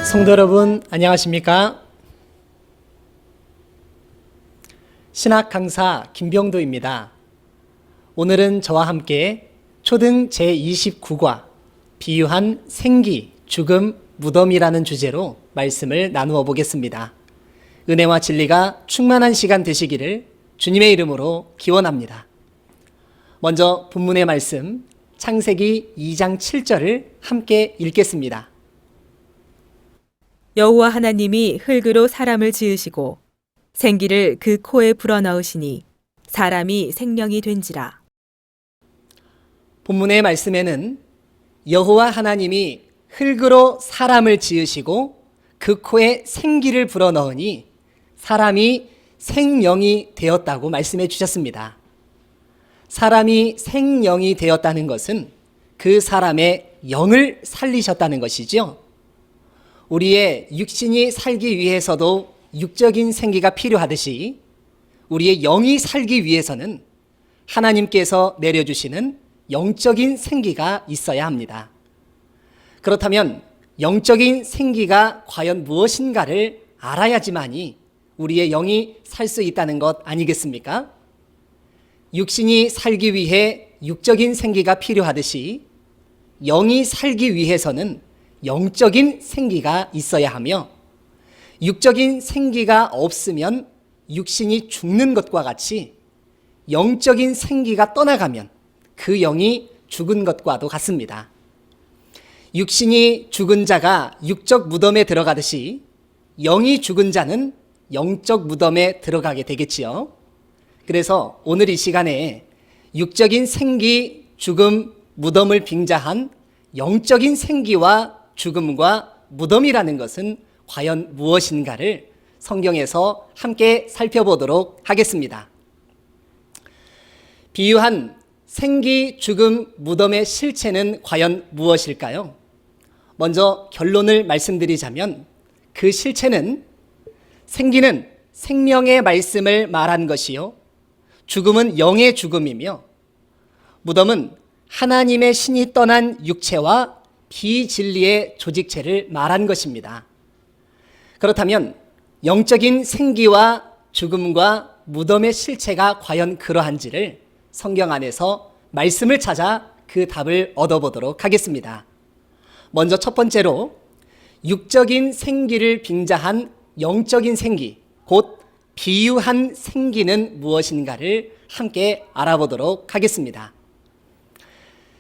성도 여러분, 안녕하십니까? 신학 강사 김병도입니다. 오늘은 저와 함께 초등 제29과 비유한 생기, 죽음, 무덤이라는 주제로 말씀을 나누어 보겠습니다. 은혜와 진리가 충만한 시간 되시기를 주님의 이름으로 기원합니다. 먼저 본문의 말씀, 창세기 2장 7절을 함께 읽겠습니다. 여호와 하나님이 흙으로 사람을 지으시고 생기를 그 코에 불어넣으시니 사람이 생명이 된지라. 본문의 말씀에는 여호와 하나님이 흙으로 사람을 지으시고 그 코에 생기를 불어넣으니 사람이 생명이 되었다고 말씀해 주셨습니다. 사람이 생명이 되었다는 것은 그 사람의 영을 살리셨다는 것이죠. 우리의 육신이 살기 위해서도 육적인 생기가 필요하듯이 우리의 영이 살기 위해서는 하나님께서 내려주시는 영적인 생기가 있어야 합니다. 그렇다면 영적인 생기가 과연 무엇인가를 알아야지만이 우리의 영이 살 수 있다는 것 아니겠습니까? 육신이 살기 위해 육적인 생기가 필요하듯이 영이 살기 위해서는 영적인 생기가 있어야 하며 육적인 생기가 없으면 육신이 죽는 것과 같이 영적인 생기가 떠나가면 그 영이 죽은 것과도 같습니다. 육신이 죽은 자가 육적 무덤에 들어가듯이 영이 죽은 자는 영적 무덤에 들어가게 되겠지요. 그래서 오늘 이 시간에 육적인 생기, 죽음, 무덤을 빙자한 영적인 생기와 죽음과 무덤이라는 것은 과연 무엇인가를 성경에서 함께 살펴보도록 하겠습니다. 비유한 생기, 죽음, 무덤의 실체는 과연 무엇일까요? 먼저 결론을 말씀드리자면 그 실체는 생기는 생명의 말씀을 말한 것이요, 죽음은 영의 죽음이며 무덤은 하나님의 신이 떠난 육체와 비진리의 조직체를 말한 것입니다. 그렇다면 영적인 생기와 죽음과 무덤의 실체가 과연 그러한지를 성경 안에서 말씀을 찾아 그 답을 얻어보도록 하겠습니다. 먼저 첫 번째로 육적인 생기를 빙자한 영적인 생기, 곧 비유한 생기는 무엇인가를 함께 알아보도록 하겠습니다.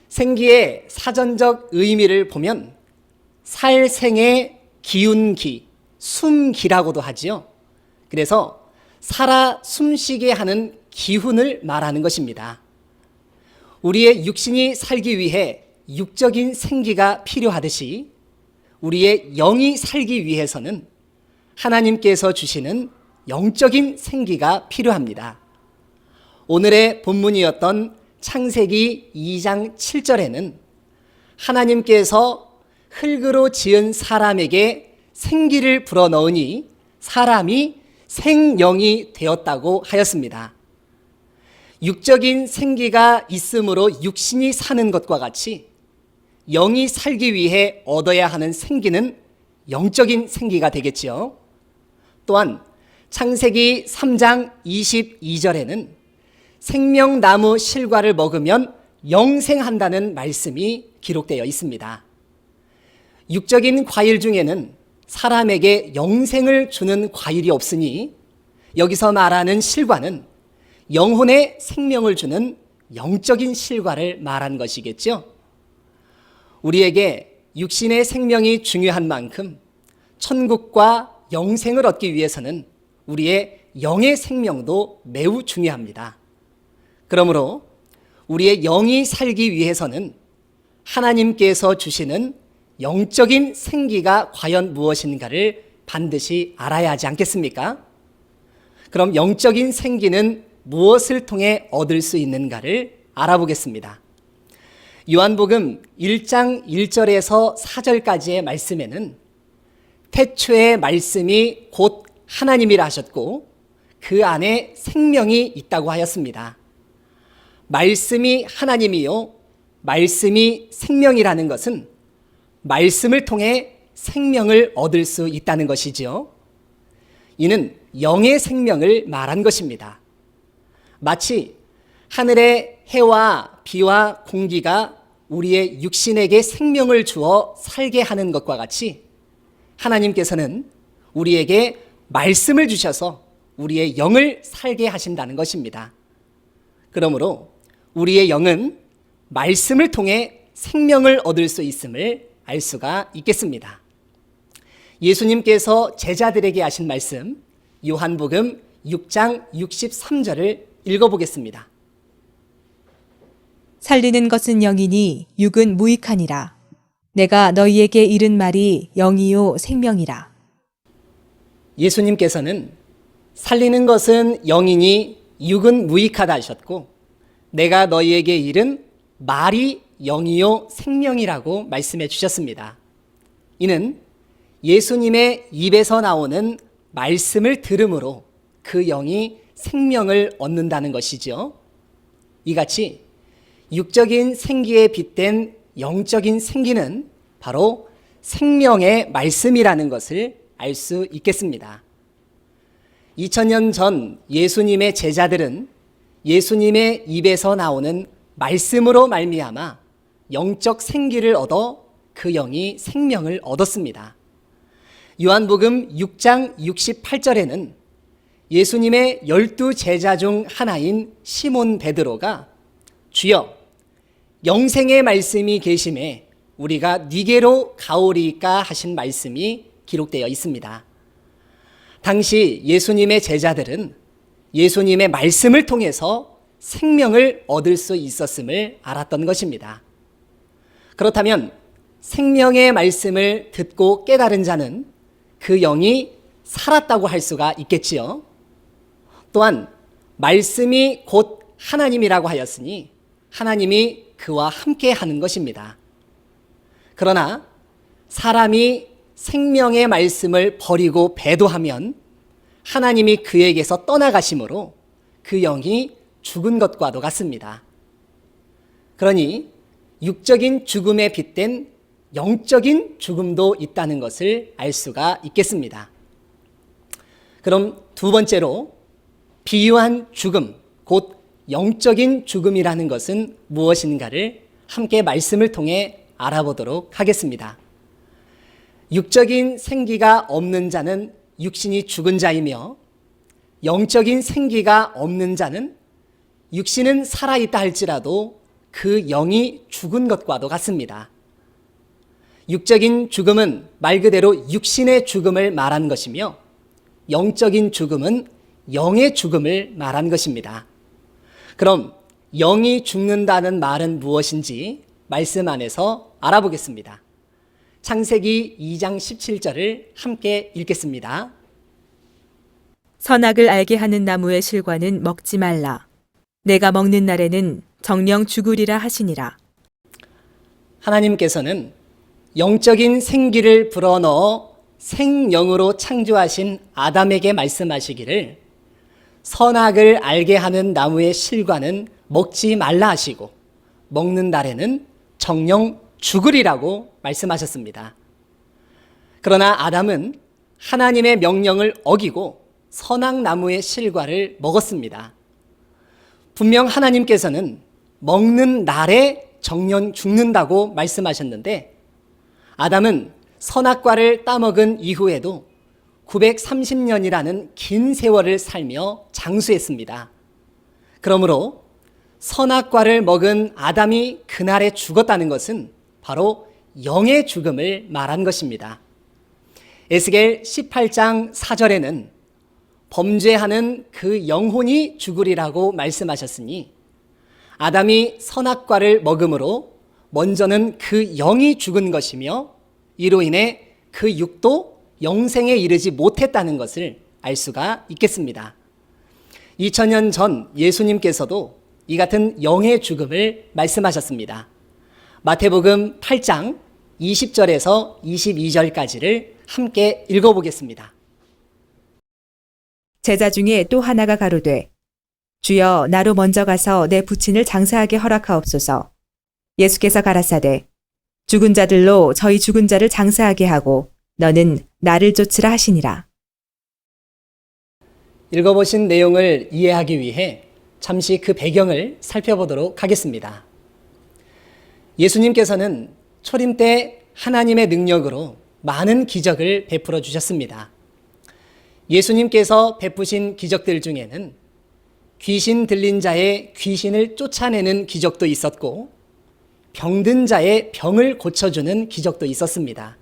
생기의 사전적 의미를 보면 살생의 기운기, 숨기라고도 하지요. 그래서 살아 숨쉬게 하는 기운을 말하는 것입니다. 우리의 육신이 살기 위해 육적인 생기가 필요하듯이 우리의 영이 살기 위해서는 하나님께서 주시는 영적인 생기가 필요합니다. 오늘의 본문이었던 창세기 2장 7절에는 하나님께서 흙으로 지은 사람에게 생기를 불어넣으니 사람이 생명이 되었다고 하였습니다. 육적인 생기가 있으므로 육신이 사는 것과 같이 영이 살기 위해 얻어야 하는 생기는 영적인 생기가 되겠지요. 또한 창세기 3장 22절에는 생명나무 실과를 먹으면 영생한다는 말씀이 기록되어 있습니다. 육적인 과일 중에는 사람에게 영생을 주는 과일이 없으니 여기서 말하는 실과는 영혼의 생명을 주는 영적인 실과를 말한 것이겠죠. 우리에게 육신의 생명이 중요한 만큼 천국과 영생을 얻기 위해서는 우리의 영의 생명도 매우 중요합니다. 그러므로 우리의 영이 살기 위해서는 하나님께서 주시는 영적인 생기가 과연 무엇인가를 반드시 알아야 하지 않겠습니까? 그럼 영적인 생기는 무엇을 통해 얻을 수 있는가를 알아보겠습니다. 요한복음 1장 1절에서 4절까지의 말씀에는 태초의 말씀이 곧 하나님이라 하셨고 그 안에 생명이 있다고 하였습니다. 말씀이 하나님이요 말씀이 생명이라는 것은 말씀을 통해 생명을 얻을 수 있다는 것이지요. 이는 영의 생명을 말한 것입니다. 마치 하늘의 해와 비와 공기가 우리의 육신에게 생명을 주어 살게 하는 것과 같이 하나님께서는 우리에게 말씀을 주셔서 우리의 영을 살게 하신다는 것입니다. 그러므로 우리의 영은 말씀을 통해 생명을 얻을 수 있음을 알 수가 있겠습니다. 예수님께서 제자들에게 하신 말씀, 요한복음 6장 63절을 읽어보겠습니다. 살리는 것은 영이니 육은 무익하니라. 내가 너희에게 이른 말이 영이요 생명이라. 예수님께서는 살리는 것은 영이니 육은 무익하다 하셨고 내가 너희에게 이른 말이 영이요 생명이라고 말씀해 주셨습니다. 이는 예수님의 입에서 나오는 말씀을 들음으로 그 영이 생명을 얻는다는 것이죠. 이같이 육적인 생기에 빗댄 영적인 생기는 바로 생명의 말씀이라는 것을 알 수 있겠습니다. 2000년 전 예수님의 제자들은 예수님의 입에서 나오는 말씀으로 말미암아 영적 생기를 얻어 그 영이 생명을 얻었습니다. 요한복음 6장 68절에는 예수님의 12 제자 중 하나인 시몬 베드로가 주여 영생의 말씀이 계심에 우리가 네게로 가오리까 하신 말씀이 기록되어 있습니다. 당시 예수님의 제자들은 예수님의 말씀을 통해서 생명을 얻을 수 있었음을 알았던 것입니다. 그렇다면 생명의 말씀을 듣고 깨달은 자는 그 영이 살았다고 할 수가 있겠지요. 또한 말씀이 곧 하나님이라고 하였으니 하나님이 그와 함께 하는 것입니다. 그러나 사람이 생명의 말씀을 버리고 배도하면 하나님이 그에게서 떠나가심으로 그 영이 죽은 것과도 같습니다. 그러니 육적인 죽음에 빗댄 영적인 죽음도 있다는 것을 알 수가 있겠습니다. 그럼 두 번째로 비유한 죽음, 곧 영적인 죽음이라는 것은 무엇인가를 함께 말씀을 통해 알아보도록 하겠습니다. 육적인 생기가 없는 자는 육신이 죽은 자이며 영적인 생기가 없는 자는 육신은 살아있다 할지라도 그 영이 죽은 것과도 같습니다. 육적인 죽음은 말 그대로 육신의 죽음을 말한 것이며 영적인 죽음은 영의 죽음을 말한 것입니다. 그럼 영이 죽는다는 말은 무엇인지 말씀 안에서 알아보겠습니다. 창세기 2장 17절을 함께 읽겠습니다. 선악을 알게 하는 나무의 실과는 먹지 말라. 내가 먹는 날에는 정령 죽으리라 하시니라. 하나님께서는 영적인 생기를 불어넣어 생영으로 창조하신 아담에게 말씀하시기를 선악을 알게 하는 나무의 실과는 먹지 말라 하시고 먹는 날에는 정령 죽으리라고 말씀하셨습니다. 그러나 아담은 하나님의 명령을 어기고 선악나무의 실과를 먹었습니다. 분명 하나님께서는 먹는 날에 정령 죽는다고 말씀하셨는데 아담은 선악과를 따먹은 이후에도 930년이라는 긴 세월을 살며 장수했습니다. 그러므로 선악과를 먹은 아담이 그날에 죽었다는 것은 바로 영의 죽음을 말한 것입니다. 에스겔 18장 4절에는 범죄하는 그 영혼이 죽으리라고 말씀하셨으니 아담이 선악과를 먹음으로 먼저는 그 영이 죽은 것이며 이로 인해 그 육도 영생에 이르지 못했다는 것을 알 수가 있겠습니다. 2000년 전 예수님께서도 이 같은 영의 죽음을 말씀하셨습니다. 마태복음 8장 20절에서 22절까지를 함께 읽어보겠습니다. 제자 중에 또 하나가 가로되 주여 나로 먼저 가서 내 부친을 장사하게 허락하옵소서. 예수께서 가라사대 죽은 자들로 저희 죽은 자를 장사하게 하고 너는 나를 쫓으라 하시니라. 읽어보신 내용을 이해하기 위해 잠시 그 배경을 살펴보도록 하겠습니다. 예수님께서는 초림 때 하나님의 능력으로 많은 기적을 베풀어 주셨습니다. 예수님께서 베푸신 기적들 중에는 귀신 들린 자의 귀신을 쫓아내는 기적도 있었고 병든 자의 병을 고쳐주는 기적도 있었습니다.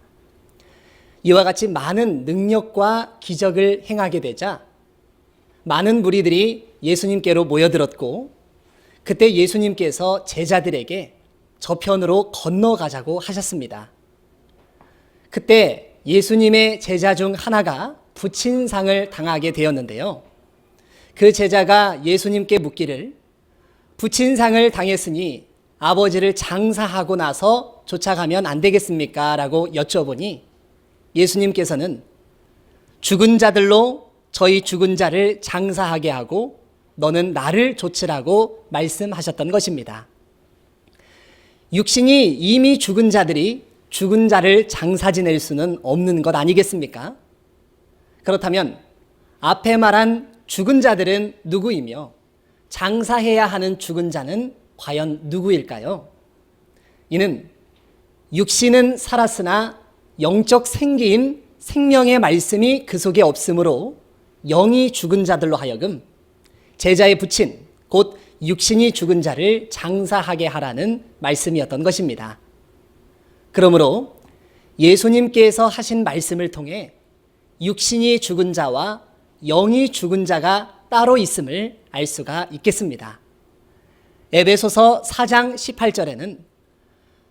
이와 같이 많은 능력과 기적을 행하게 되자 많은 무리들이 예수님께로 모여들었고 그때 예수님께서 제자들에게 저편으로 건너가자고 하셨습니다. 그때 예수님의 제자 중 하나가 부친상을 당하게 되었는데요. 그 제자가 예수님께 묻기를 부친상을 당했으니 아버지를 장사하고 나서 쫓아가면 안 되겠습니까? 라고 여쭤보니 예수님께서는 죽은 자들로 저희 죽은 자를 장사하게 하고 너는 나를 쫓으라고 말씀하셨던 것입니다. 육신이 이미 죽은 자들이 죽은 자를 장사 지낼 수는 없는 것 아니겠습니까? 그렇다면 앞에 말한 죽은 자들은 누구이며 장사해야 하는 죽은 자는 과연 누구일까요? 이는 육신은 살았으나 영적 생기인 생명의 말씀이 그 속에 없으므로 영이 죽은 자들로 하여금 제자의 부친 곧 육신이 죽은 자를 장사하게 하라는 말씀이었던 것입니다. 그러므로 예수님께서 하신 말씀을 통해 육신이 죽은 자와 영이 죽은 자가 따로 있음을 알 수가 있겠습니다. 에베소서 4장 18절에는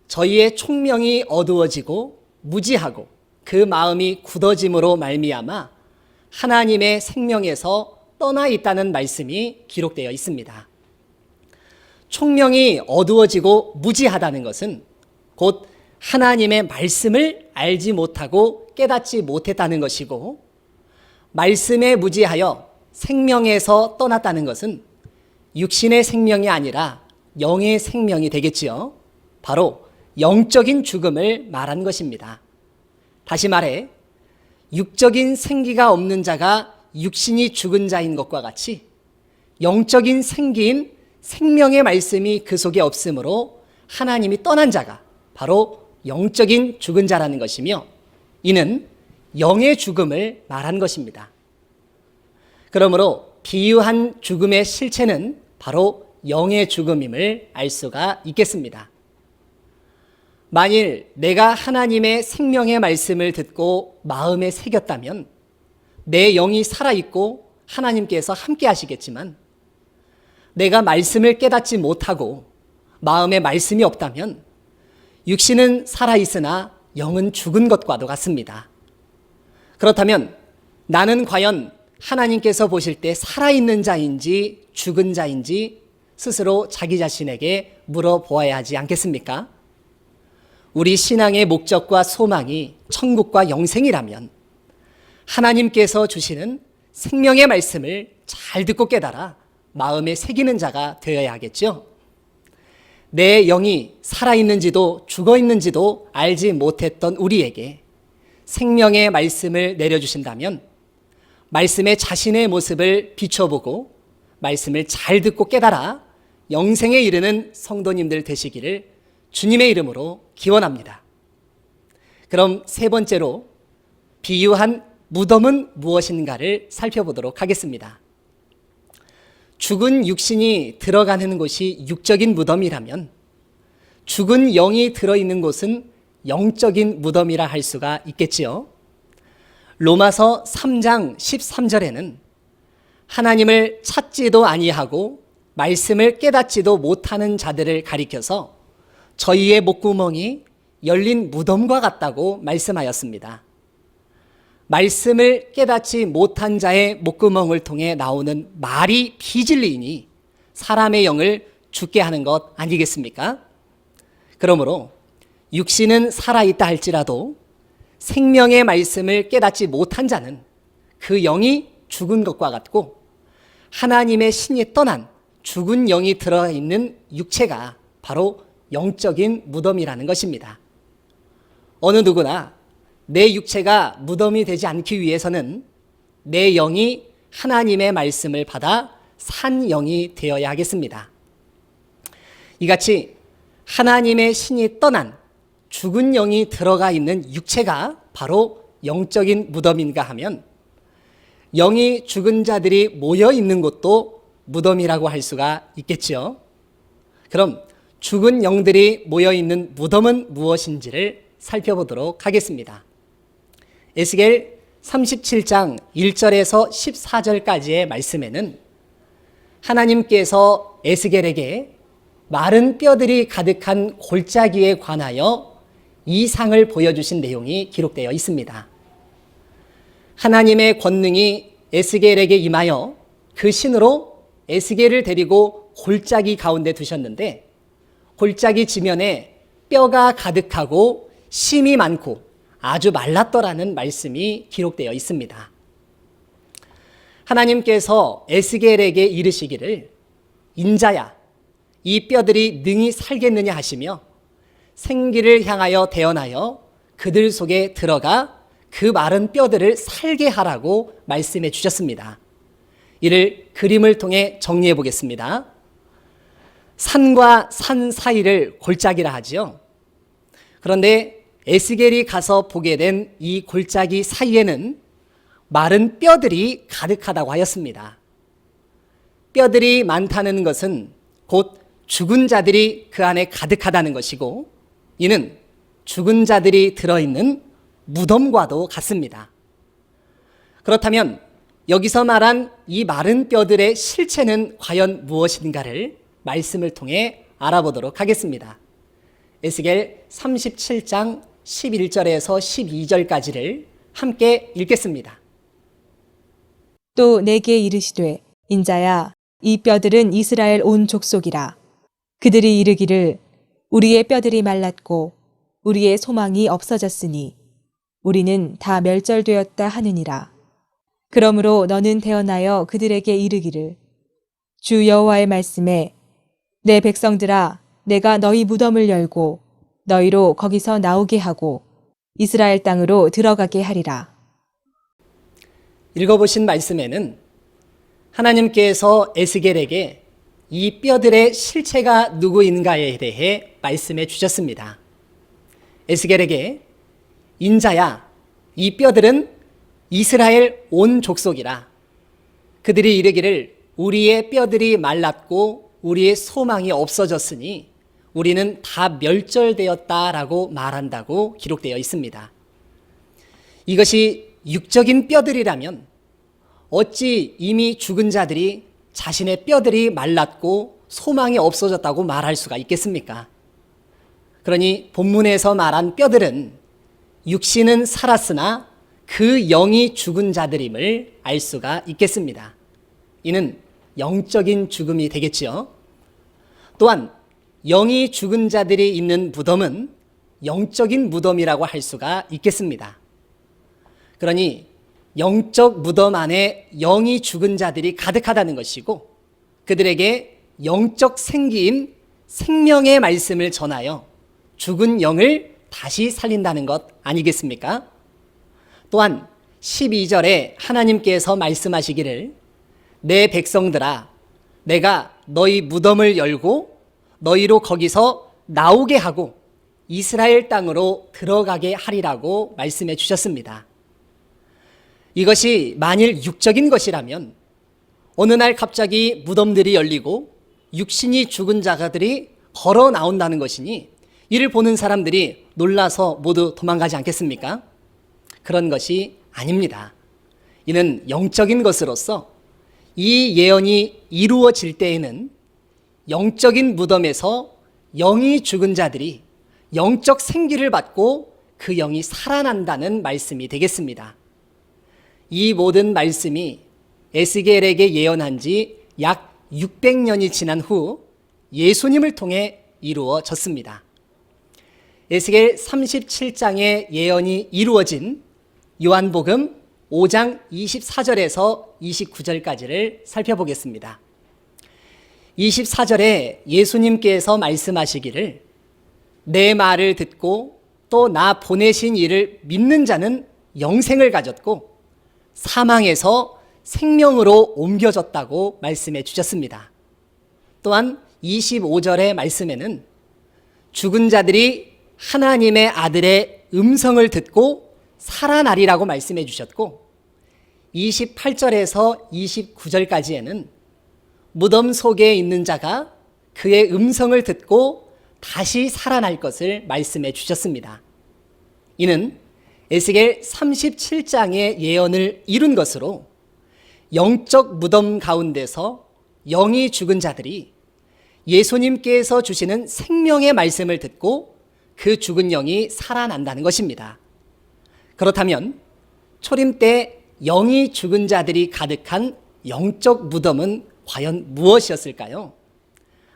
저희의 총명이 어두워지고 무지하고 그 마음이 굳어짐으로 말미암아 하나님의 생명에서 떠나 있다는 말씀이 기록되어 있습니다. 총명이 어두워지고 무지하다는 것은 곧 하나님의 말씀을 알지 못하고 깨닫지 못했다는 것이고 말씀에 무지하여 생명에서 떠났다는 것은 육신의 생명이 아니라 영의 생명이 되겠지요. 바로 영적인 죽음을 말한 것입니다. 다시 말해 육적인 생기가 없는 자가 육신이 죽은 자인 것과 같이 영적인 생기인 생명의 말씀이 그 속에 없으므로 하나님이 떠난 자가 바로 영적인 죽은 자라는 것이며 이는 영의 죽음을 말한 것입니다. 그러므로 비유한 죽음의 실체는 바로 영의 죽음임을 알 수가 있겠습니다. 만일 내가 하나님의 생명의 말씀을 듣고 마음에 새겼다면 내 영이 살아있고 하나님께서 함께 하시겠지만 내가 말씀을 깨닫지 못하고 마음에 말씀이 없다면 육신은 살아있으나 영은 죽은 것과도 같습니다. 그렇다면 나는 과연 하나님께서 보실 때 살아있는 자인지 죽은 자인지 스스로 자기 자신에게 물어보아야 하지 않겠습니까? 우리 신앙의 목적과 소망이 천국과 영생이라면 하나님께서 주시는 생명의 말씀을 잘 듣고 깨달아 마음에 새기는 자가 되어야 하겠죠. 내 영이 살아있는지도 죽어있는지도 알지 못했던 우리에게 생명의 말씀을 내려주신다면 말씀에 자신의 모습을 비춰보고 말씀을 잘 듣고 깨달아 영생에 이르는 성도님들 되시기를 주님의 이름으로 기원합니다. 그럼 세 번째로 비유한 무덤은 무엇인가를 살펴보도록 하겠습니다. 죽은 육신이 들어가는 곳이 육적인 무덤이라면 죽은 영이 들어있는 곳은 영적인 무덤이라 할 수가 있겠지요. 로마서 3장 13절에는 하나님을 찾지도 아니하고 말씀을 깨닫지도 못하는 자들을 가리켜서 저희의 목구멍이 열린 무덤과 같다고 말씀하였습니다. 말씀을 깨닫지 못한 자의 목구멍을 통해 나오는 말이 비진리이니 사람의 영을 죽게 하는 것 아니겠습니까? 그러므로 육신은 살아있다 할지라도 생명의 말씀을 깨닫지 못한 자는 그 영이 죽은 것과 같고 하나님의 신이 떠난 죽은 영이 들어있는 육체가 바로 영적인 무덤이라는 것입니다. 어느 누구나 내 육체가 무덤이 되지 않기 위해서는 내 영이 하나님의 말씀을 받아 산 영이 되어야 하겠습니다. 이같이 하나님의 신이 떠난 죽은 영이 들어가 있는 육체가 바로 영적인 무덤인가 하면 영이 죽은 자들이 모여 있는 곳도 무덤이라고 할 수가 있겠지요. 그럼 죽은 영들이 모여 있는 무덤은 무엇인지를 살펴보도록 하겠습니다. 에스겔 37장 1절에서 14절까지의 말씀에는 하나님께서 에스겔에게 마른 뼈들이 가득한 골짜기에 관하여 이상을 보여주신 내용이 기록되어 있습니다. 하나님의 권능이 에스겔에게 임하여 그 신으로 에스겔을 데리고 골짜기 가운데 두셨는데 골짜기 지면에 뼈가 가득하고 심이 많고 아주 말랐더라는 말씀이 기록되어 있습니다. 하나님께서 에스겔에게 이르시기를 인자야 이 뼈들이 능히 살겠느냐 하시며 생기를 향하여 대언하여 그들 속에 들어가 그 마른 뼈들을 살게 하라고 말씀해 주셨습니다. 이를 그림을 통해 정리해 보겠습니다. 산과 산 사이를 골짜기라 하지요. 그런데 에스겔이 가서 보게 된 이 골짜기 사이에는 마른 뼈들이 가득하다고 하였습니다. 뼈들이 많다는 것은 곧 죽은 자들이 그 안에 가득하다는 것이고 이는 죽은 자들이 들어있는 무덤과도 같습니다. 그렇다면 여기서 말한 이 마른 뼈들의 실체는 과연 무엇인가를 말씀을 통해 알아보도록 하겠습니다. 에스겔 37장 11절에서 12절까지를 함께 읽겠습니다. 또 내게 이르시되 인자야 이 뼈들은 이스라엘 온 족속이라. 그들이 이르기를 우리의 뼈들이 말랐고 우리의 소망이 없어졌으니 우리는 다 멸절되었다 하느니라. 그러므로 너는 대언하여 그들에게 이르기를 주 여호와의 말씀에 내 백성들아 내가 너희 무덤을 열고 너희로 거기서 나오게 하고 이스라엘 땅으로 들어가게 하리라. 읽어보신 말씀에는 하나님께서 에스겔에게 이 뼈들의 실체가 누구인가에 대해 말씀해 주셨습니다. 에스겔에게 인자야 이 뼈들은 이스라엘 온 족속이라. 그들이 이르기를 우리의 뼈들이 말랐고 우리의 소망이 없어졌으니 우리는 다 멸절되었다라고 말한다고 기록되어 있습니다. 이것이 육적인 뼈들이라면 어찌 이미 죽은 자들이 자신의 뼈들이 말랐고 소망이 없어졌다고 말할 수가 있겠습니까? 그러니 본문에서 말한 뼈들은 육신은 살았으나 그 영이 죽은 자들임을 알 수가 있겠습니다. 이는 영적인 죽음이 되겠지요. 또한 영이 죽은 자들이 있는 무덤은 영적인 무덤이라고 할 수가 있겠습니다. 그러니 영적 무덤 안에 영이 죽은 자들이 가득하다는 것이고 그들에게 영적 생기인 생명의 말씀을 전하여 죽은 영을 다시 살린다는 것 아니겠습니까? 또한 12절에 하나님께서 말씀하시기를 내 백성들아 내가 너희 무덤을 열고 너희로 거기서 나오게 하고 이스라엘 땅으로 들어가게 하리라고 말씀해 주셨습니다. 이것이 만일 육적인 것이라면 어느 날 갑자기 무덤들이 열리고 육신이 죽은 자들이 걸어 나온다는 것이니 이를 보는 사람들이 놀라서 모두 도망가지 않겠습니까? 그런 것이 아닙니다. 이는 영적인 것으로서 이 예언이 이루어질 때에는 영적인 무덤에서 영이 죽은 자들이 영적 생기를 받고 그 영이 살아난다는 말씀이 되겠습니다. 이 모든 말씀이 에스겔에게 예언한 지 약 600년이 지난 후 예수님을 통해 이루어졌습니다. 에스겔 37장의 예언이 이루어진 요한복음 5장 24절에서 29절까지를 살펴보겠습니다. 24절에 예수님께서 말씀하시기를 내 말을 듣고 또 나 보내신 이를 믿는 자는 영생을 가졌고 사망에서 생명으로 옮겨졌다고 말씀해 주셨습니다. 또한 25절의 말씀에는 죽은 자들이 하나님의 아들의 음성을 듣고 살아나리라고 말씀해 주셨고 28절에서 29절까지에는 무덤 속에 있는 자가 그의 음성을 듣고 다시 살아날 것을 말씀해 주셨습니다. 이는 에스겔 37장의 예언을 이룬 것으로 영적 무덤 가운데서 영이 죽은 자들이 예수님께서 주시는 생명의 말씀을 듣고 그 죽은 영이 살아난다는 것입니다. 그렇다면 초림 때 영이 죽은 자들이 가득한 영적 무덤은 과연 무엇이었을까요?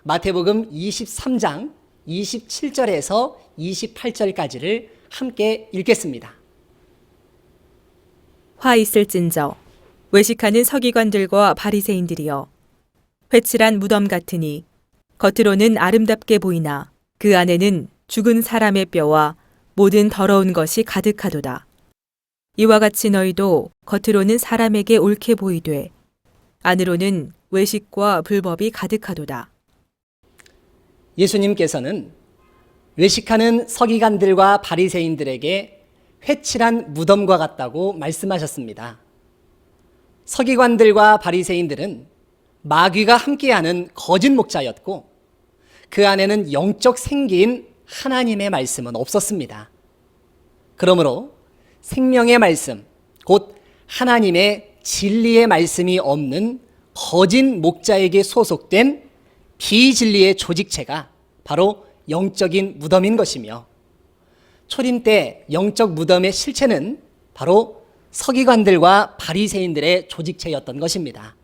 마태복음 23장 27절에서 28절까지를 함께 읽겠습니다. 화 있을진저 외식하는 서기관들과 바리새인들이여 회칠한 무덤 같으니 겉으로는 아름답게 보이나 그 안에는 죽은 사람의 뼈와 모든 더러운 것이 가득하도다. 이와 같이 너희도 겉으로는 사람에게 옳게 보이되 안으로는 외식과 불법이 가득하도다. 예수님께서는 외식하는 서기관들과 바리새인들에게 회칠한 무덤과 같다고 말씀하셨습니다. 서기관들과 바리새인들은 마귀가 함께하는 거짓 목자였고 그 안에는 영적 생기인 하나님의 말씀은 없었습니다. 그러므로 생명의 말씀, 곧 하나님의 진리의 말씀이 없는 거짓 목자에게 소속된 비진리의 조직체가 바로 영적인 무덤인 것이며 초림 때 영적 무덤의 실체는 바로 서기관들과 바리새인들의 조직체였던 것입니다.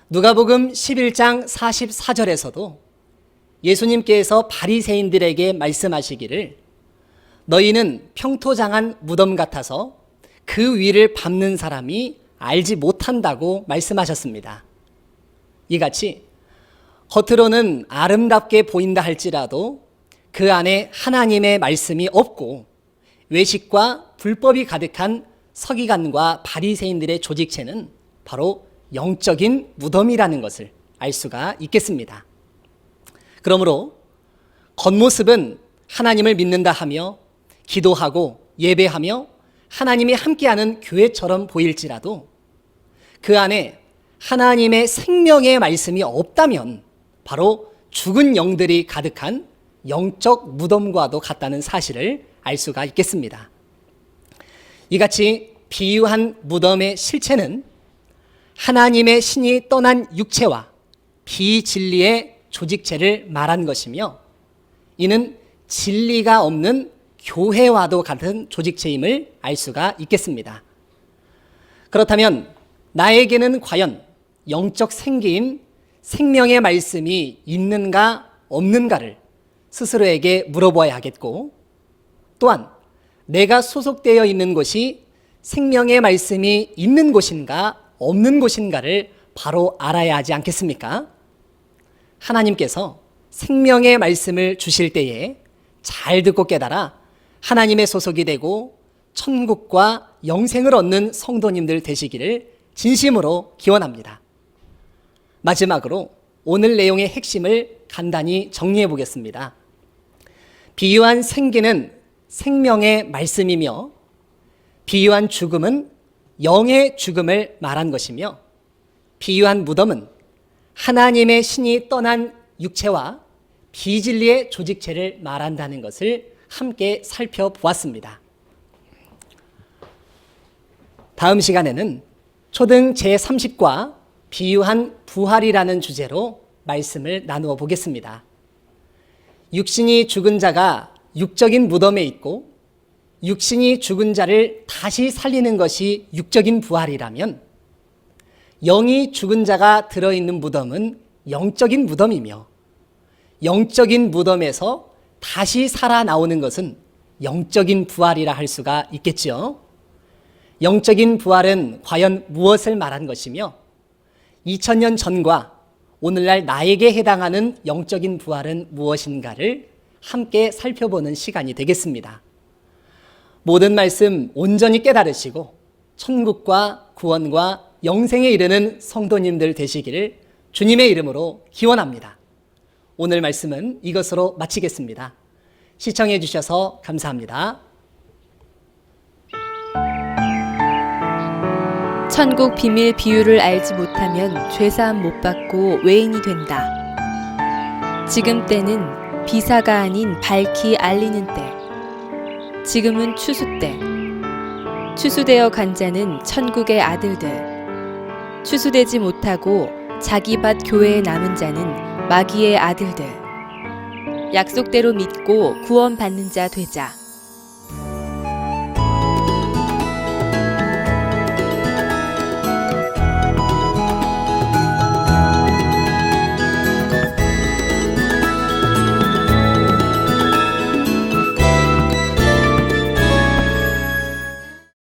누가복음 11장 44절에서도 예수님께서 바리새인들에게 말씀하시기를 너희는 평토장한 무덤 같아서 그 위를 밟는 사람이 알지 못한다고 말씀하셨습니다. 이같이 겉으로는 아름답게 보인다 할지라도 그 안에 하나님의 말씀이 없고 외식과 불법이 가득한 서기관과 바리새인들의 조직체는 바로 영적인 무덤이라는 것을 알 수가 있겠습니다. 그러므로 겉모습은 하나님을 믿는다 하며 기도하고 예배하며 하나님이 함께하는 교회처럼 보일지라도 그 안에 하나님의 생명의 말씀이 없다면 바로 죽은 영들이 가득한 영적 무덤과도 같다는 사실을 알 수가 있겠습니다. 이같이 비유한 무덤의 실체는 하나님의 신이 떠난 육체와 비진리의 조직체를 말한 것이며 이는 진리가 없는 교회와도 같은 조직체임을 알 수가 있겠습니다. 그렇다면 나에게는 과연 영적 생기인 생명의 말씀이 있는가 없는가를 스스로에게 물어봐야 하겠고 또한 내가 소속되어 있는 곳이 생명의 말씀이 있는 곳인가 없는 곳인가를 바로 알아야 하지 않겠습니까? 하나님께서 생명의 말씀을 주실 때에 잘 듣고 깨달아 하나님의 소속이 되고 천국과 영생을 얻는 성도님들 되시기를 진심으로 기원합니다. 마지막으로 오늘 내용의 핵심을 간단히 정리해 보겠습니다. 비유한 생기는 생명의 말씀이며 비유한 죽음은 영의 죽음을 말한 것이며 비유한 무덤은 하나님의 신이 떠난 육체와 비진리의 조직체를 말한다는 것을 함께 살펴보았습니다. 다음 시간에는 초등 제30과 비유한 부활이라는 주제로 말씀을 나누어 보겠습니다. 육신이 죽은 자가 육적인 무덤에 있고 육신이 죽은 자를 다시 살리는 것이 육적인 부활이라면 영이 죽은 자가 들어있는 무덤은 영적인 무덤이며 영적인 무덤에서 다시 살아나오는 것은 영적인 부활이라 할 수가 있겠지요. 영적인 부활은 과연 무엇을 말한 것이며 2000년 전과 오늘날 나에게 해당하는 영적인 부활은 무엇인가를 함께 살펴보는 시간이 되겠습니다. 모든 말씀 온전히 깨달으시고 천국과 구원과 영생에 이르는 성도님들 되시기를 주님의 이름으로 기원합니다. 오늘 말씀은 이것으로 마치겠습니다. 시청해 주셔서 감사합니다. 천국 비밀 비유를 알지 못하면 죄사함 못 받고 외인이 된다. 지금 때는 비사가 아닌 밝히 알리는 때. 지금은 추수 때. 추수되어 간 자는 천국의 아들들. 추수되지 못하고 자기 밭 교회에 남은 자는 마귀의 아들들. 약속대로 믿고 구원받는 자 되자.